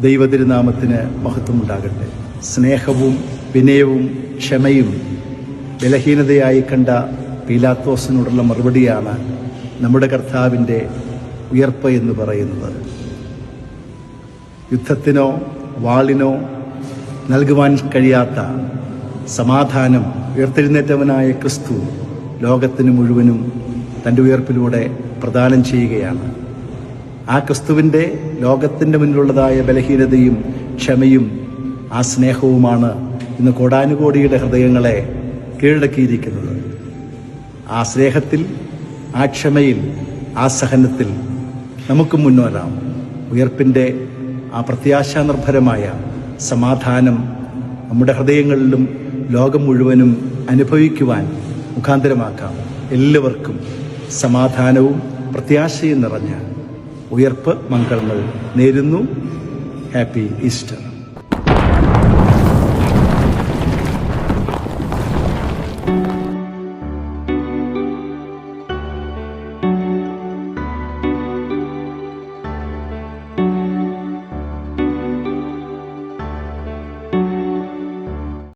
ദൈവതിരുനാമത്തിന് മഹത്വമുണ്ടാകട്ടെ. സ്നേഹവും വിനയവും ക്ഷമയും ബലഹീനതയായി കണ്ട പീലാത്തോസിനോടുള്ള മറുപടിയാണ് നമ്മുടെ കർത്താവിൻ്റെ ഉയർപ്പ് എന്ന് പറയുന്നത്. യുദ്ധത്തിനോ വാളിനോ നൽകുവാൻ കഴിയാത്ത സമാധാനം ഉയർത്തെഴുന്നേറ്റവനായ ക്രിസ്തു ലോകത്തിന് മുഴുവനും തൻ്റെ ഉയർപ്പിലൂടെ പ്രദാനം ചെയ്യുകയാണ്. ആ ക്രിസ്തുവിൻ്റെ ലോകത്തിൻ്റെ മുന്നിലുള്ളതായ ബലഹീനതയും ക്ഷമയും ആ സ്നേഹവുമാണ് ഇന്ന് കോടാനുകോടിയുടെ ഹൃദയങ്ങളെ കീഴടക്കിയിരിക്കുന്നത്. ആ സ്നേഹത്തിൽ, ആ ക്ഷമയിൽ, ആ സഹനത്തിൽ നമുക്ക് മുന്നോരാം. ഉയർപ്പിൻ്റെ ആ പ്രത്യാശാനിർഭരമായ സമാധാനം നമ്മുടെ ഹൃദയങ്ങളിലും ലോകം മുഴുവനും അനുഭവിക്കുവാൻ മുഖാന്തരമാക്കാം. എല്ലാവർക്കും സമാധാനവും പ്രത്യാശയും നിറഞ്ഞ ഉയർപ്പ് മംഗളങ്ങൾ നേരുന്നു. Happy Easter.